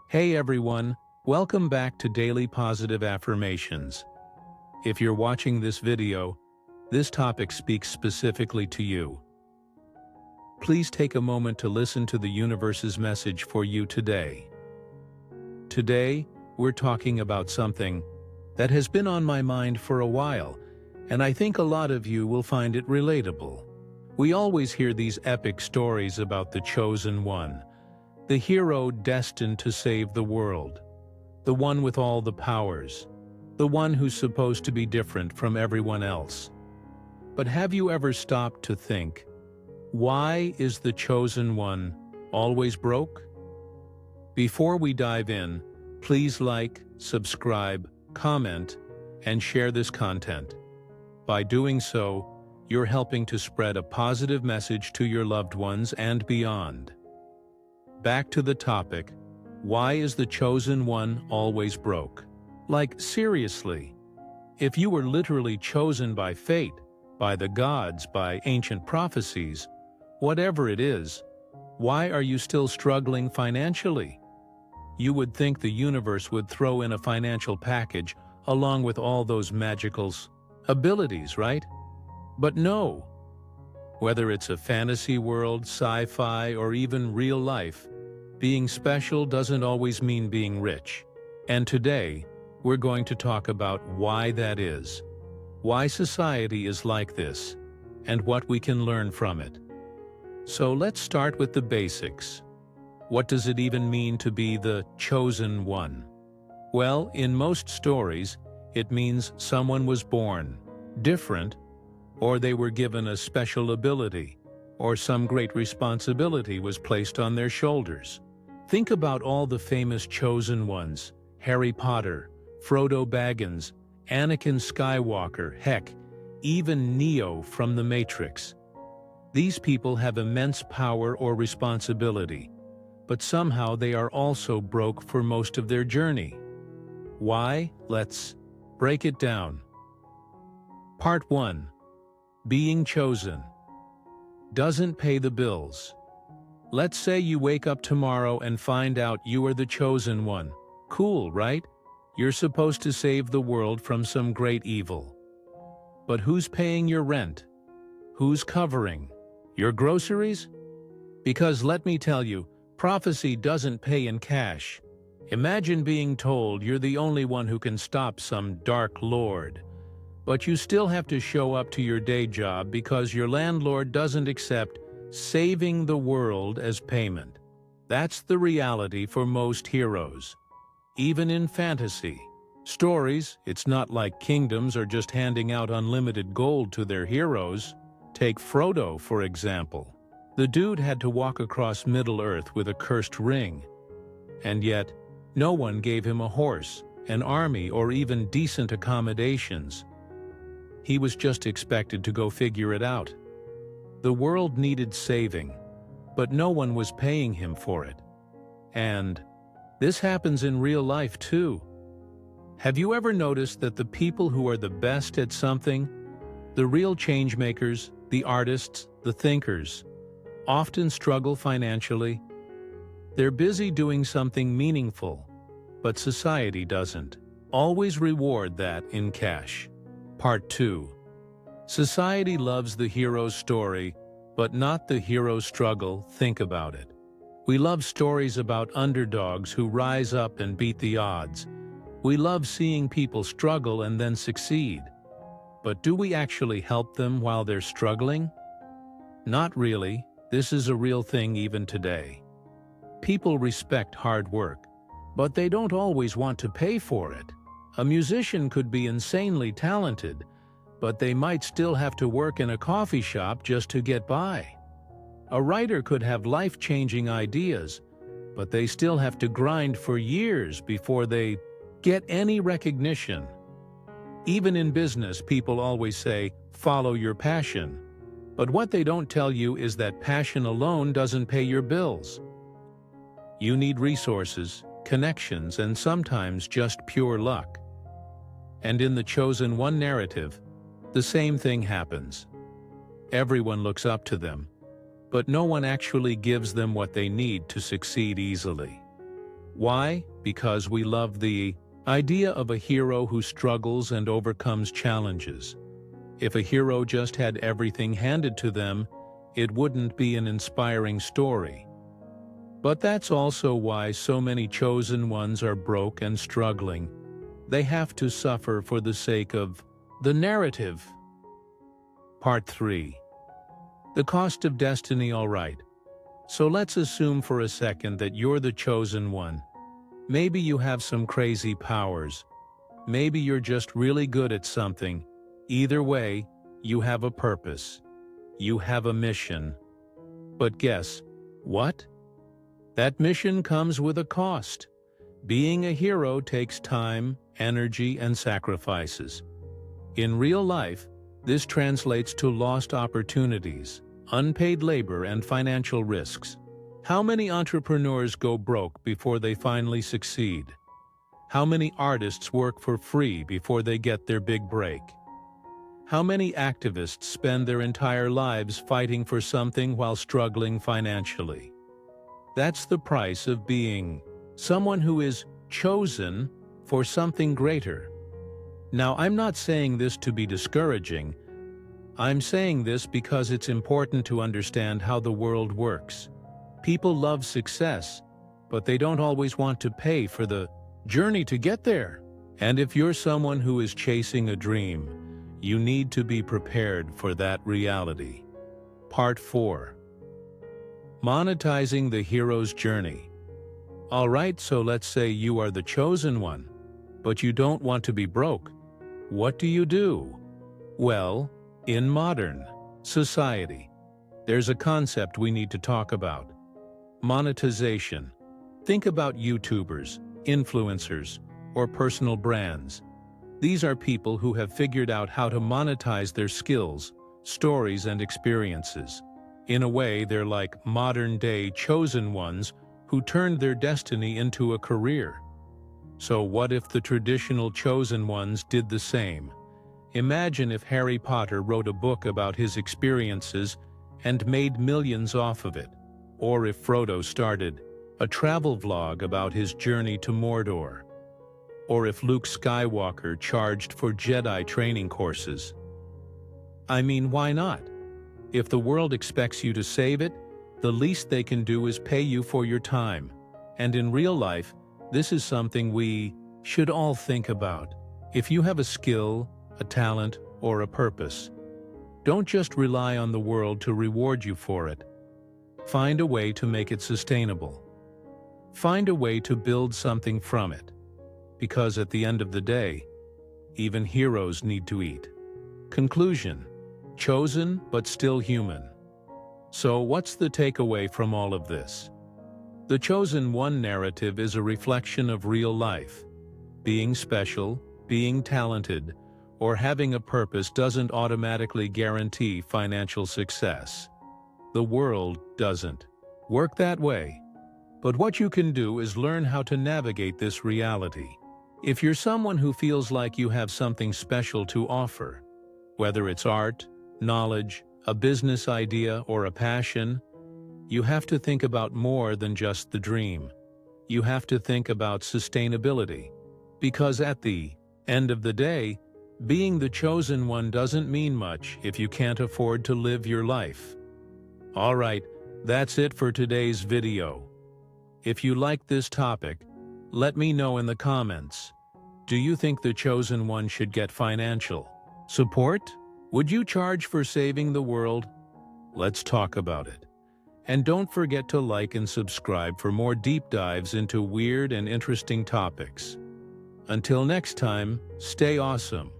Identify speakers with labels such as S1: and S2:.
S1: Hey everyone, welcome back to Daily Positive Affirmations. If you're watching this video, this topic speaks specifically to you. Please take a moment to listen to the universe's message for you today. Today, we're talking about something that has been on my mind for a while, and I think a lot of you will find it relatable. We always hear these epic stories about the chosen one, the hero destined to save the world, the one with all the powers, the one who's supposed to be different from everyone else. But have you ever stopped to think, why is the chosen one always broke? Before we dive in, please like, subscribe, comment, and share this content. By doing so, you're helping to spread a positive message to your loved ones and beyond. Back to the topic, why is the chosen one always broke? Like, seriously, if you were literally chosen by fate, by the gods, by ancient prophecies, whatever it is, why are you still struggling financially? You would think the universe would throw in a financial package along with all those magical abilities, right? But no. Whether it's a fantasy world, sci-fi, or even real life, being special doesn't always mean being rich. And today, we're going to talk about why that is, why society is like this, and what we can learn from it. So let's start with the basics. What does it even mean to be the chosen one? Well, in most stories, it means someone was born different, or they were given a special ability, or some great responsibility was placed on their shoulders. Think about all the famous chosen ones: Harry Potter, Frodo Baggins, Anakin Skywalker, heck, even Neo from The Matrix. These people have immense power or responsibility, but somehow they are also broke for most of their journey. Why? Let's break it down. Part 1. Being chosen doesn't pay the bills. Let's say you wake up tomorrow and find out you are the chosen one. Cool, right? You're supposed to save the world from some great evil. But who's paying your rent? Who's covering your groceries? Because let me tell you, prophecy doesn't pay in cash. Imagine being told you're the only one who can stop some dark lord, but you still have to show up to your day job because your landlord doesn't accept saving the world as payment. That's the reality for most heroes. Even in fantasy stories, it's not like kingdoms are just handing out unlimited gold to their heroes. Take Frodo, for example. The dude had to walk across Middle-earth with a cursed ring, and yet no one gave him a horse, an army, or even decent accommodations. He was just expected to go figure it out. The world needed saving, but no one was paying him for it. And this happens in real life too. Have you ever noticed that the people who are the best at something, the real change makers, the artists, the thinkers, often struggle financially? They're busy doing something meaningful, but society doesn't always reward that in cash. Part 2. Society loves the hero's story, but not the hero's struggle. Think about it. We love stories about underdogs who rise up and beat the odds. We love seeing people struggle and then succeed. But do we actually help them while they're struggling? Not really. This is a real thing even today. People respect hard work, but they don't always want to pay for it. A musician could be insanely talented, but they might still have to work in a coffee shop just to get by. A writer could have life-changing ideas, but they still have to grind for years before they get any recognition. Even in business, people always say, follow your passion. But what they don't tell you is that passion alone doesn't pay your bills. You need resources, connections, and sometimes just pure luck. And in the chosen one narrative, the same thing happens. Everyone looks up to them, but no one actually gives them what they need to succeed easily. Why? Because we love the idea of a hero who struggles and overcomes challenges. If a hero just had everything handed to them, it wouldn't be an inspiring story. But that's also why so many chosen ones are broke and struggling. They have to suffer for the sake of the narrative. Part 3. The cost of destiny. All right. So let's assume for a second that you're the chosen one. Maybe you have some crazy powers. Maybe you're just really good at something. Either way, you have a purpose. You have a mission. But guess what? That mission comes with a cost. Being a hero takes time, energy, and sacrifices. In real life, this translates to lost opportunities, unpaid labor, and financial risks. How many entrepreneurs go broke before they finally succeed? How many artists work for free before they get their big break? How many activists spend their entire lives fighting for something while struggling financially? That's the price of being someone who is chosen for something greater. Now, I'm not saying this to be discouraging. I'm saying this because it's important to understand how the world works. People love success, but they don't always want to pay for the journey to get there. And if you're someone who is chasing a dream, you need to be prepared for that reality. Part 4. Monetizing the hero's journey. All right, so let's say you are the chosen one, but you don't want to be broke. What do? Well, in modern society, there's a concept we need to talk about. Monetization. Think about YouTubers, influencers, or personal brands. These are people who have figured out how to monetize their skills, stories, and experiences. In a way, they're like modern-day chosen ones who turned their destiny into a career. So what if the traditional chosen ones did the same? Imagine if Harry Potter wrote a book about his experiences and made millions off of it. Or if Frodo started a travel vlog about his journey to Mordor. Or if Luke Skywalker charged for Jedi training courses. I mean, why not? If the world expects you to save it, the least they can do is pay you for your time. And in real life, this is something we should all think about. If you have a skill, a talent, or a purpose, don't just rely on the world to reward you for it. Find a way to make it sustainable. Find a way to build something from it. Because at the end of the day, even heroes need to eat. Conclusion: chosen but still human. So what's the takeaway from all of this? The chosen one narrative is a reflection of real life. Being special, being talented, or having a purpose doesn't automatically guarantee financial success. The world doesn't work that way. But what you can do is learn how to navigate this reality. If you're someone who feels like you have something special to offer, whether it's art, knowledge, a business idea, or a passion, you have to think about more than just the dream. You have to think about sustainability. Because at the end of the day, being the chosen one doesn't mean much if you can't afford to live your life. Alright, that's it for today's video. If you liked this topic, let me know in the comments. Do you think the chosen one should get financial support? Would you charge for saving the world? Let's talk about it. And don't forget to like and subscribe for more deep dives into weird and interesting topics. Until next time, stay awesome.